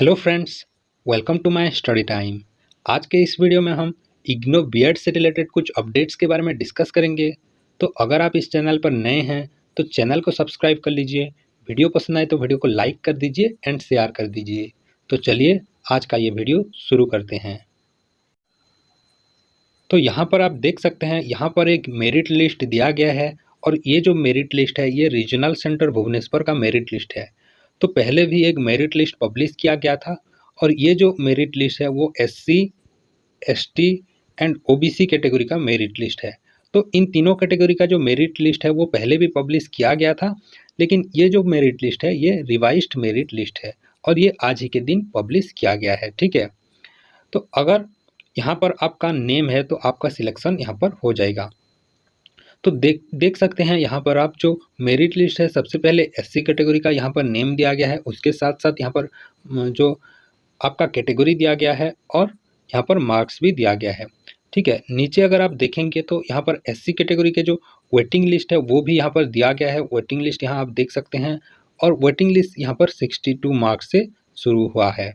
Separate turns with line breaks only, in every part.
Hello friends, welcome to my study time. आज के इस वीडियो में हम इग्नो बीएड से रिलेटेड कुछ अपडेट्स के बारे में डिस्कस करेंगे। तो अगर आप इस चैनल पर नए हैं तो चैनल को सब्सक्राइब कर लीजिए। वीडियो पसंद आए तो वीडियो को लाइक कर दीजिए एंड शेयर कर दीजिए। तो चलिए आज का ये वीडियो शुरू करते हैं। तो यहाँ पर आप देख सकते हैं, यहाँ पर एक मेरिट लिस्ट दिया गया है और ये जो मेरिट लिस्ट है ये रीजनल सेंटर भुवनेश्वर का मेरिट लिस्ट है। तो पहले भी एक मेरिट लिस्ट पब्लिश किया गया था और ये जो मेरिट लिस्ट है वो SC, ST and OBC category का मेरिट लिस्ट है। तो इन तीनों कैटेगरी का जो मेरिट लिस्ट है वो पहले भी पब्लिश किया गया था, लेकिन ये जो मेरिट लिस्ट है ये रिवाइज्ड मेरिट लिस्ट है और ये आज ही के दिन पब्लिश किया गया है। ठीक है, तो अगर यहाँ पर आपका नेम है तो आपका सिलेक्शन यहाँ पर हो जाएगा। तो देख सकते हैं यहाँ पर आप जो मेरिट लिस्ट है, सबसे पहले एससी कैटेगरी का यहाँ पर नेम दिया गया है, उसके साथ साथ यहाँ पर जो आपका कैटेगरी दिया गया है और यहाँ पर मार्क्स भी दिया गया है। ठीक है, नीचे अगर आप देखेंगे तो यहाँ पर एससी कैटेगरी के जो वेटिंग लिस्ट है वो भी यहाँ पर दिया गया है। वेटिंग लिस्ट यहाँ आप देख सकते हैं और वेटिंग लिस्ट यहाँ पर 62 मार्क्स से शुरू हुआ है।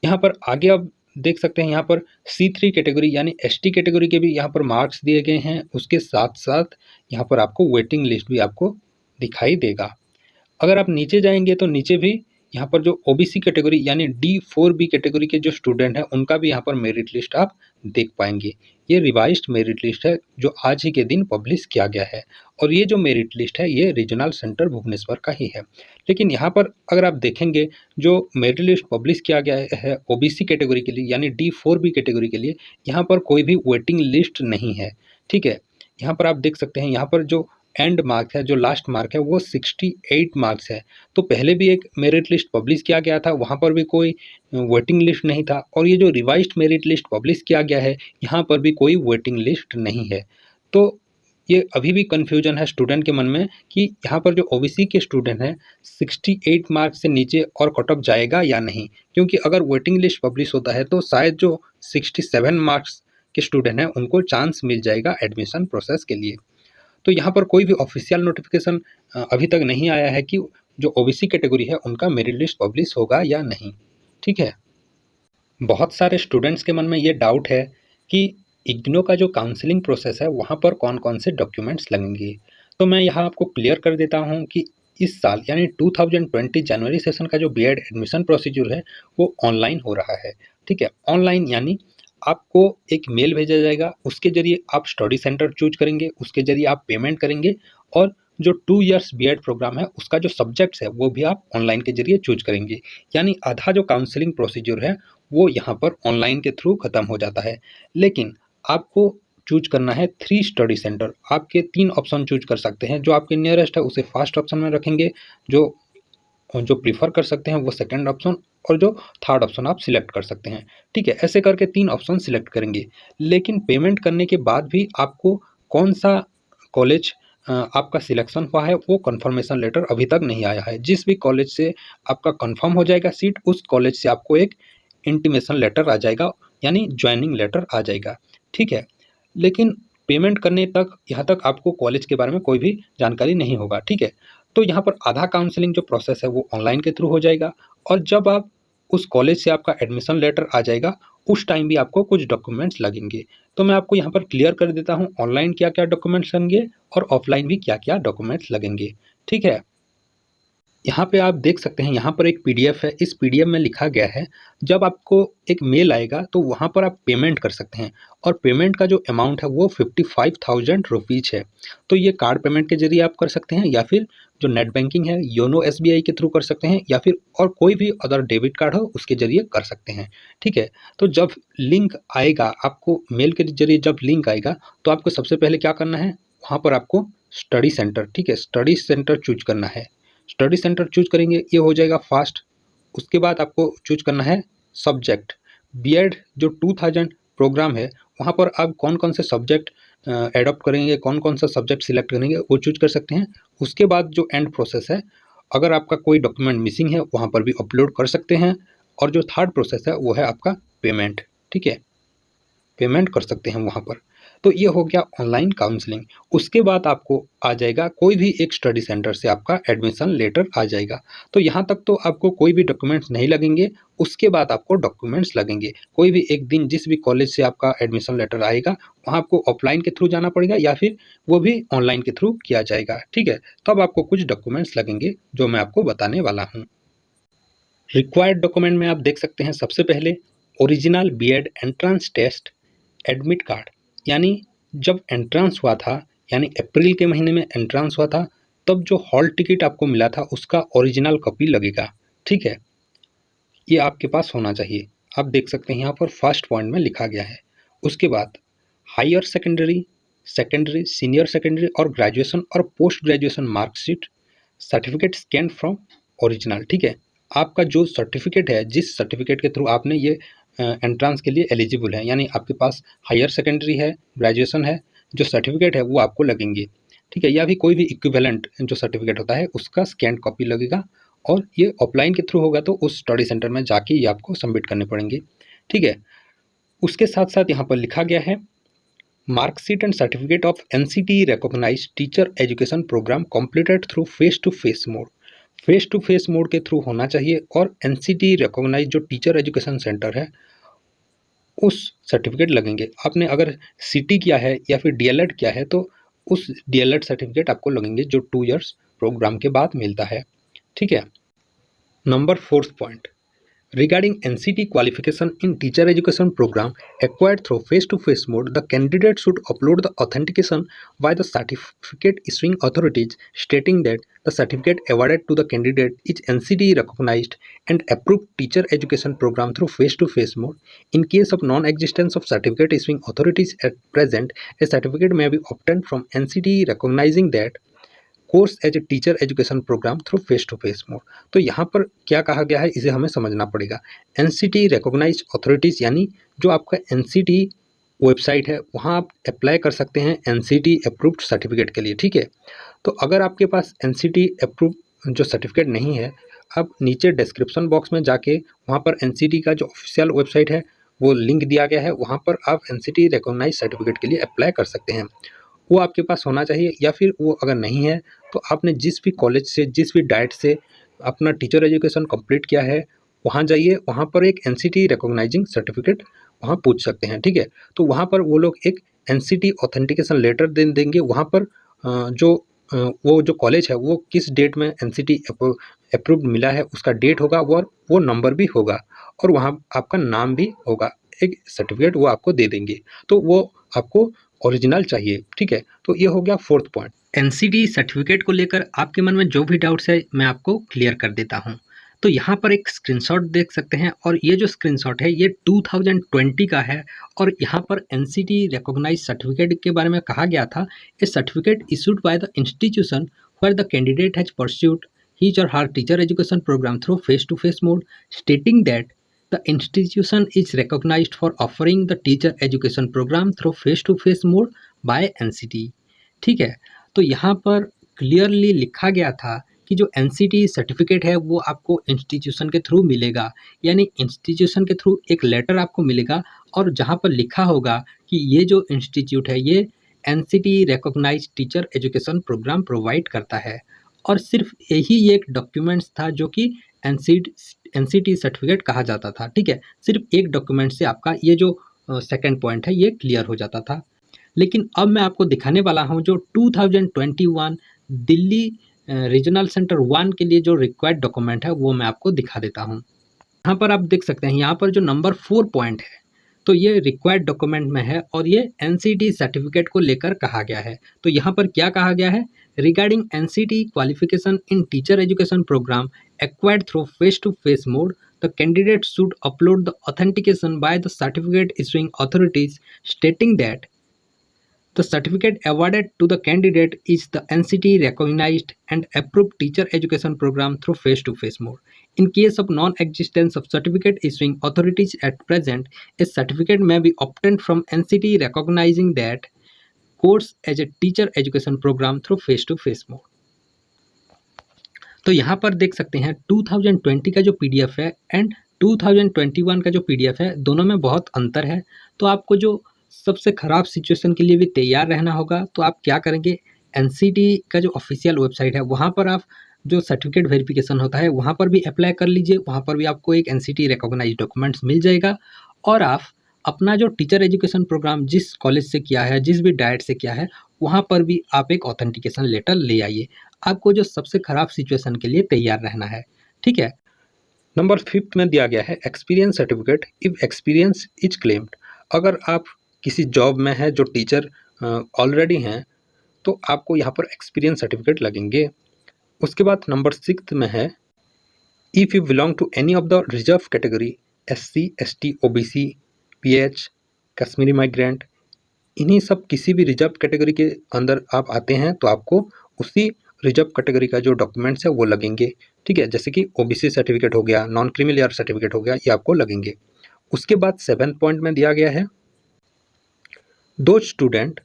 यहाँ पर आगे आप देख सकते हैं, यहाँ पर C3 कैटेगरी यानी एसटी कैटेगरी के भी यहाँ पर मार्क्स दिए गए हैं। उसके साथ साथ यहाँ पर आपको वेटिंग लिस्ट भी आपको दिखाई देगा। अगर आप नीचे जाएंगे तो नीचे भी यहाँ पर जो ओबीसी कैटेगरी यानी D4B कैटेगरी के जो स्टूडेंट हैं उनका भी यहाँ पर मेरिट लिस्ट आप देख पाएंगे। ये रिवाइज्ड मेरिट लिस्ट है जो आज ही के दिन पब्लिश किया गया है और ये जो मेरिट लिस्ट है ये रीजनल सेंटर भुवनेश्वर का ही है। लेकिन यहाँ पर अगर आप देखेंगे जो मेरिट लिस्ट पब्लिश किया गया है ओबीसी कैटेगरी के लिए यानी D4B कैटेगरी के लिए, यहाँ पर कोई भी वेटिंग लिस्ट नहीं है। ठीक है, यहाँ पर आप देख सकते हैं, यहाँ पर जो एंड मार्क है, जो लास्ट मार्क है वो 68 मार्क्स है। तो पहले भी एक मेरिट लिस्ट पब्लिश किया गया था, वहाँ पर भी कोई वेटिंग लिस्ट नहीं था और ये जो रिवाइज्ड मेरिट लिस्ट पब्लिश किया गया है यहाँ पर भी कोई वेटिंग लिस्ट नहीं है। तो ये अभी भी कन्फ्यूजन है स्टूडेंट के मन में कि यहाँ पर जो ओबीसी के स्टूडेंट हैं 68 मार्क्स से नीचे और कट ऑफ जाएगा या नहीं, क्योंकि अगर वेटिंग लिस्ट पब्लिश होता है तो शायद जो 67 मार्क्स के स्टूडेंट हैं उनको चांस मिल जाएगा एडमिशन प्रोसेस के लिए। तो यहाँ पर कोई भी ऑफिशियल नोटिफिकेशन अभी तक नहीं आया है कि जो ओबीसी कैटेगरी है उनका मेरिट लिस्ट पब्लिश होगा या नहीं। ठीक है, बहुत सारे स्टूडेंट्स के मन में ये डाउट है कि इग्नो का जो काउंसलिंग प्रोसेस है वहाँ पर कौन कौन से डॉक्यूमेंट्स लगेंगे। तो मैं यहाँ आपको क्लियर कर देता हूँ कि इस साल यानी 2020 जनवरी सेशन का जो बीएड एडमिशन प्रोसीजर है वो ऑनलाइन हो रहा है। ठीक है, ऑनलाइन यानी आपको एक मेल भेजा जाएगा, उसके जरिए आप स्टडी सेंटर चूज करेंगे, उसके जरिए आप पेमेंट करेंगे और जो 2 इयर्स बीएड प्रोग्राम है उसका जो सब्जेक्ट्स है वो भी आप ऑनलाइन के जरिए चूज करेंगे। यानी आधा जो काउंसलिंग प्रोसीजर है वो यहाँ पर ऑनलाइन के थ्रू ख़त्म हो जाता है। लेकिन आपको चूज करना है 3 स्टडी सेंटर। आपके 3 ऑप्शन चूज कर सकते हैं, जो आपके नियरेस्ट है उसे फर्स्ट ऑप्शन में रखेंगे, जो जो प्रीफर कर सकते हैं वो सेकंड ऑप्शन और जो थर्ड ऑप्शन आप सिलेक्ट कर सकते हैं। ठीक है, ऐसे करके 3 ऑप्शन सिलेक्ट करेंगे। लेकिन पेमेंट करने के बाद भी आपको कौन सा कॉलेज आपका सिलेक्शन हुआ है वो कंफर्मेशन लेटर अभी तक नहीं आया है। जिस भी कॉलेज से आपका कंफर्म हो जाएगा सीट, उस कॉलेज से आपको एक इंटीमेशन लेटर आ जाएगा यानी ज्वाइनिंग लेटर आ जाएगा। ठीक है, लेकिन पेमेंट करने तक यहाँ तक आपको कॉलेज के बारे में कोई भी जानकारी नहीं होगा। ठीक है, तो यहाँ पर आधा काउंसलिंग जो प्रोसेस है वो ऑनलाइन के थ्रू हो जाएगा और जब आप उस कॉलेज से आपका एडमिशन लेटर आ जाएगा उस टाइम भी आपको कुछ डॉक्यूमेंट्स लगेंगे। तो मैं आपको यहाँ पर क्लियर कर देता हूँ ऑनलाइन क्या क्या डॉक्यूमेंट्स लगेंगे और ऑफलाइन भी क्या क्या डॉक्यूमेंट्स लगेंगे। ठीक है, यहाँ पे आप देख सकते हैं, यहाँ पर एक पीडीएफ है। इस पीडीएफ में लिखा गया है जब आपको एक मेल आएगा तो वहाँ पर आप पेमेंट कर सकते हैं और पेमेंट का जो अमाउंट है वो 55,000 रुपीज़ है। तो ये कार्ड पेमेंट के जरिए आप कर सकते हैं या फिर जो नेट बैंकिंग है योनो एसबीआई के थ्रू कर सकते हैं या फिर और कोई भी अदर डेबिट कार्ड हो उसके जरिए कर सकते हैं। ठीक है, तो जब लिंक आएगा आपको मेल के जरिए, जब लिंक आएगा तो आपको सबसे पहले क्या करना है, वहाँ पर आपको स्टडी सेंटर, ठीक है, स्टडी सेंटर चूज करना है। स्टडी सेंटर चूज करेंगे, ये हो जाएगा फास्ट। उसके बाद आपको चूज करना है सब्जेक्ट। बीएड जो 2000 प्रोग्राम है वहाँ पर आप कौन कौन से सब्जेक्ट एडॉप्ट करेंगे, कौन कौन सा सब्जेक्ट सिलेक्ट करेंगे वो चूज कर सकते हैं। उसके बाद जो एंड प्रोसेस है, अगर आपका कोई डॉक्यूमेंट मिसिंग है वहाँ पर भी अपलोड कर सकते हैं। और जो थर्ड प्रोसेस है वो है आपका पेमेंट। ठीक है, पेमेंट कर सकते हैं वहाँ पर। तो ये हो गया ऑनलाइन काउंसलिंग। उसके बाद आपको आ जाएगा कोई भी एक स्टडी सेंटर से आपका एडमिशन लेटर आ जाएगा। तो यहाँ तक तो आपको कोई भी डॉक्यूमेंट्स नहीं लगेंगे, उसके बाद आपको डॉक्यूमेंट्स लगेंगे। कोई भी एक दिन जिस भी कॉलेज से आपका एडमिशन लेटर आएगा वहाँ आपको ऑफलाइन के थ्रू जाना पड़ेगा या फिर वो भी ऑनलाइन के थ्रू किया जाएगा, ठीक है। तब आपको कुछ डॉक्यूमेंट्स लगेंगे जो मैं आपको बताने वाला हूँ। रिक्वायर्ड डॉक्यूमेंट में आप देख सकते हैं सबसे पहले original BEd entrance test admit card, यानी जब एंट्रेंस हुआ था, यानी अप्रैल के महीने में एंट्रेंस हुआ था, तब जो हॉल टिकट आपको मिला था उसका ओरिजिनल कॉपी लगेगा, ठीक है। ये आपके पास होना चाहिए। आप देख सकते हैं यहाँ पर फर्स्ट पॉइंट में लिखा गया है। उसके बाद higher secondary, secondary, senior secondary और ग्रेजुएशन और post graduation marksheet, certificate scan from original, ठीक है। आपका जो सर्टिफिकेट है, जिस सर्टिफिकेट के थ्रू आपने ये एंट्रेंस के लिए एलिजिबल है, यानी आपके पास हायर सेकेंडरी है, ग्रेजुएशन है, जो सर्टिफिकेट है वो आपको लगेंगे, ठीक है। या भी कोई भी इक्विवेलेंट जो सर्टिफिकेट होता है उसका स्कैन कॉपी लगेगा, और ये ऑफलाइन के थ्रू होगा तो उस स्टडी सेंटर में जाके ये आपको सबमिट करने पड़ेंगे, ठीक है। उसके साथ साथ यहाँ पर लिखा गया है marksheet and certificate of NCT recognised teacher education programme completed through face to face mode. Face to face mode के थ्रू होना चाहिए, और एनसीटी रिकॉग्नाइज जो टीचर एजुकेशन सेंटर है उस सर्टिफिकेट लगेंगे। आपने अगर सीटी किया है या फिर डीएलएड किया है तो उस डीएलएड सर्टिफिकेट आपको लगेंगे जो 2 इयर्स प्रोग्राम के बाद मिलता है, ठीक है। Number 4th point, regarding NCT qualification in teacher education program acquired through face-to-face mode, the candidate should upload the authentication by the certificate issuing authorities stating that the certificate awarded to the candidate is NCT recognized and approved teacher education program through face-to-face mode. In case of non-existence of certificate issuing authorities at present, a certificate may be obtained from NCT recognizing that course as a teacher education programme through face to face mode. तो यहाँ पर क्या कहा गया है इसे हमें समझना पड़ेगा। एनसीटी रिकॉग्नाइज्ड अथॉरिटीज़, यानी जो आपका एनसीटी वेबसाइट है वहाँ आप अप्लाई कर सकते हैं एनसीटी अप्रूव्ड सर्टिफिकेट के लिए, ठीक है। तो अगर आपके पास एनसीटी अप्रूव जो सर्टिफिकेट नहीं है, आप नीचे डिस्क्रिप्शन बॉक्स में जाके वहाँ पर एनसीटी का जो ऑफिशियल वेबसाइट है वो लिंक दिया गया है, वहाँ पर आप एनसीटी रिकॉग्नाइज्ड सर्टिफिकेट के लिए अप्लाई कर सकते हैं। वो आपके पास होना चाहिए, या फिर वो अगर नहीं है तो आपने जिस भी कॉलेज से, जिस भी डाइट से अपना टीचर एजुकेशन कंप्लीट किया है वहाँ जाइए, वहाँ पर एक एनसीटी रिकॉग्नाइजिंग सर्टिफिकेट वहाँ पूछ सकते हैं, ठीक है। तो वहाँ पर वो लोग एक एनसीटी ऑथेंटिकेशन लेटर दे देंगे। वहाँ पर वो जो कॉलेज है वो किस डेट में एनसीटी अप्रूव्ड मिला है उसका डेट होगा, वो नंबर भी होगा, और वहाँ आपका नाम भी होगा। एक सर्टिफिकेट वो आपको दे देंगे, तो वो आपको ओरिजिनल चाहिए, ठीक है। तो ये हो गया 4th पॉइंट। एनसीटी सर्टिफिकेट को लेकर आपके मन में जो भी डाउट्स है मैं आपको क्लियर कर देता हूँ। तो यहाँ पर एक स्क्रीनशॉट देख सकते हैं, और ये जो स्क्रीनशॉट है ये 2020 का है, और यहाँ पर एनसीटी रिकॉग्नाइज्ड सर्टिफिकेट के बारे में कहा गया था, a certificate issued by the institution where the candidate has pursued his or her teacher education programme through face to face mode, stating that the institution is recognized for offering the teacher education program through face-to-face mode by NCT, ठीक है। तो यहाँ पर clearly लिखा गया था कि जो NCT सर्टिफिकेट है वो आपको इंस्टीट्यूशन के थ्रू मिलेगा, यानी इंस्टीट्यूशन के थ्रू एक लेटर आपको मिलेगा, और जहाँ पर लिखा होगा कि ये जो इंस्टीट्यूट है ये NCT recognised teacher education programme provide करता है। और सिर्फ यही एक डॉक्यूमेंट्स था जो कि एनसीटी सर्टिफिकेट कहा जाता था, ठीक है। सिर्फ एक डॉक्यूमेंट से आपका ये जो सेकंड पॉइंट है ये क्लियर हो जाता था। लेकिन अब मैं आपको दिखाने वाला हूँ जो 2021 दिल्ली रीजनल सेंटर 1 के लिए जो रिक्वायर्ड डॉक्यूमेंट है वो मैं आपको दिखा देता हूँ। यहाँ पर आप देख सकते हैं, यहाँ पर जो नंबर 4 पॉइंट है तो ये रिक्वायर्ड डॉक्यूमेंट में है, और ये एनसीटी सर्टिफिकेट को लेकर कहा गया है। तो यहाँ पर क्या कहा गया है, regarding NCT qualification in teacher education programme acquired through face-to-face mode, the candidate should upload the authentication by the certificate issuing authorities stating that the certificate awarded to the candidate is the NCT recognized and approved teacher education program through face-to-face mode. In case of non-existence of certificate issuing authorities at present, a certificate may be obtained from NCT recognizing that course as a teacher education program through face-to-face mode. तो यहाँ पर देख सकते हैं 2020 का जो PDF है and 2021 का जो PDF है, दोनों में बहुत अंतर है। तो आपको जो सबसे ख़राब सिचुएशन के लिए भी तैयार रहना होगा, तो आप क्या करेंगे, एनसीटी का जो ऑफिशियल वेबसाइट है वहाँ पर आप जो सर्टिफिकेट वेरिफिकेशन होता है वहाँ पर भी अप्लाई कर लीजिए। वहाँ पर भी आपको एक एनसीटी रिकॉग्नाइज्ड डॉक्यूमेंट्स मिल जाएगा और आप अपना जो टीचर एजुकेशन प्रोग्राम जिस कॉलेज से किया है, जिस भी डाइट से किया है, वहाँ पर भी आप एक ऑथेंटिकेशन लेटर ले आइए। आपको जो सबसे ख़राब सिचुएशन के लिए तैयार रहना है, ठीक है। नंबर 5 में दिया गया है experience certificate if experience is claimed. अगर आप किसी जॉब में हैं जो टीचर ऑलरेडी हैं, तो आपको यहाँ पर एक्सपीरियंस सर्टिफिकेट लगेंगे। उसके बाद नंबर 6 में है if you belong to any of the reserve category SC, ST, OBC, PH, Kashmiri migrant, इन्हीं सब किसी भी रिजर्व कैटेगरी के अंदर आप आते हैं तो आपको उसी रिजर्व कैटेगरी का जो डॉक्यूमेंट्स है वो लगेंगे, ठीक है। जैसे कि ओबीसी सर्टिफिकेट हो गया, नॉन क्रीमी लेयर सर्टिफिकेट हो गया, ये आपको लगेंगे। उसके बाद 7 पॉइंट में दिया गया है दो student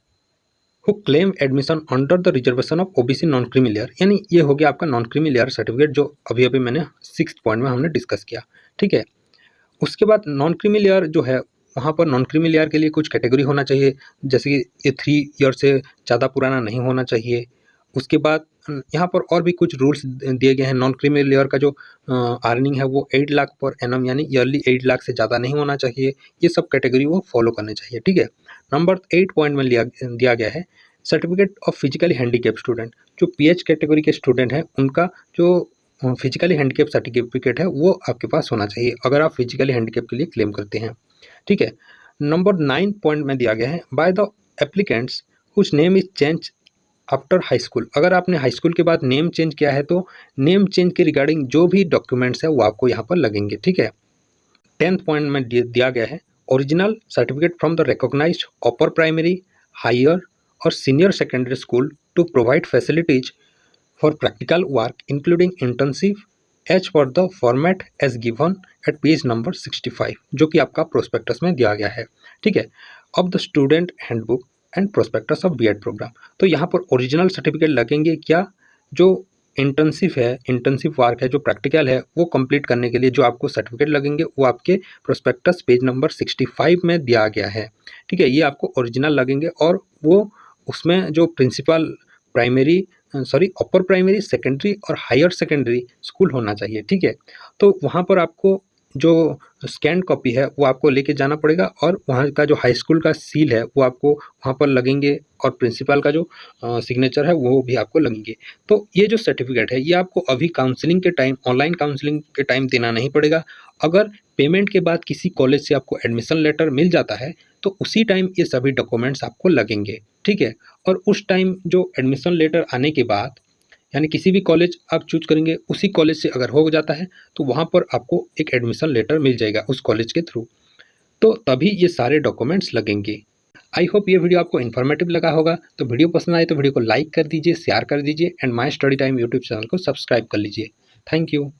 who claim admission under the reservation of OBC non creamy layer, यानी ये हो गया आपका नॉन क्रीमी लेयर सर्टिफिकेट जो अभी अभी मैंने 6 पॉइंट में हमने डिस्कस किया, ठीक है। उसके बाद नॉन क्रीमी लेयर जो है वहाँ पर नॉन क्रीमी लेयर के लिए कुछ कैटेगरी होना चाहिए, जैसे कि ये 3 ईयर से ज़्यादा पुराना नहीं होना चाहिए। उसके बाद यहाँ पर और भी कुछ रूल्स दिए गए हैं। नॉन क्रीमी लेयर का जो अर्निंग है वो 8 लाख पर एनम यानी ईयरली 8 लाख से ज़्यादा नहीं होना चाहिए। ये सब कैटेगरी वो फॉलो करने चाहिए, ठीक है। नंबर 8 पॉइंट में दिया गया है certificate of physically handicap student. जो पीएच कैटेगरी के स्टूडेंट हैं उनका जो फिजिकली हैंडीकेप सर्टिफिकेट है वो आपके पास होना चाहिए अगर आप फिजिकली हैंडीकेप के लिए क्लेम करते हैं, ठीक है। नंबर 9 पॉइंट में दिया गया है by the applicants whose name is change after high school. अगर आपने हाई स्कूल के बाद नेम चेंज किया है तो नेम चेंज के रिगार्डिंग जो भी डॉक्यूमेंट्स है वो आपको यहाँ पर लगेंगे, ठीक है। 10th पॉइंट में दिया गया है original certificate from the recognised upper primary, higher और senior secondary school to provide facilities for practical work including internship as per the format as given at page number 65, जो कि आपका प्रोस्पेक्टस में दिया गया है, ठीक है। Of the student handbook and prospectus of BEd programme. तो यहाँ पर ओरिजिनल सर्टिफिकेट लगेंगे क्या, जो इंटर्नशिप है, इंटर्नशिप वर्क है, जो प्रैक्टिकल है वो कंप्लीट करने के लिए जो आपको सर्टिफिकेट लगेंगे वो आपके प्रोस्पेक्टस पेज नंबर 65 में दिया गया है, ठीक है। ये आपको ओरिजिनल लगेंगे और वो उसमें जो principal primary upper primary, secondary और हायर सेकेंडरी स्कूल होना चाहिए, ठीक है। तो वहाँ पर आपको जो स्कैन कॉपी है वो आपको लेके जाना पड़ेगा और वहाँ का जो हाई स्कूल का सील है वो आपको वहाँ पर लगेंगे और प्रिंसिपल का जो सिग्नेचर है वो भी आपको लगेंगे। तो ये जो सर्टिफिकेट है ये आपको अभी काउंसलिंग के टाइम, ऑनलाइन काउंसलिंग के टाइम देना नहीं पड़ेगा। अगर पेमेंट के बाद किसी कॉलेज से आपको एडमिशन लेटर मिल जाता है तो उसी टाइम ये सभी डॉक्यूमेंट्स आपको लगेंगे, ठीक है। और उस टाइम जो एडमिशन लेटर आने के बाद यानी किसी भी कॉलेज आप चूज करेंगे उसी कॉलेज से अगर हो जाता है तो वहाँ पर आपको एक एडमिशन लेटर मिल जाएगा उस कॉलेज के थ्रू, तो तभी ये सारे डॉक्यूमेंट्स लगेंगे। आई होप ये वीडियो आपको इन्फॉर्मेटिव लगा होगा। तो वीडियो पसंद आए तो वीडियो को लाइक कर दीजिए, शेयर कर दीजिए and my study time YouTube channel को सब्सक्राइब कर लीजिए। Thank you.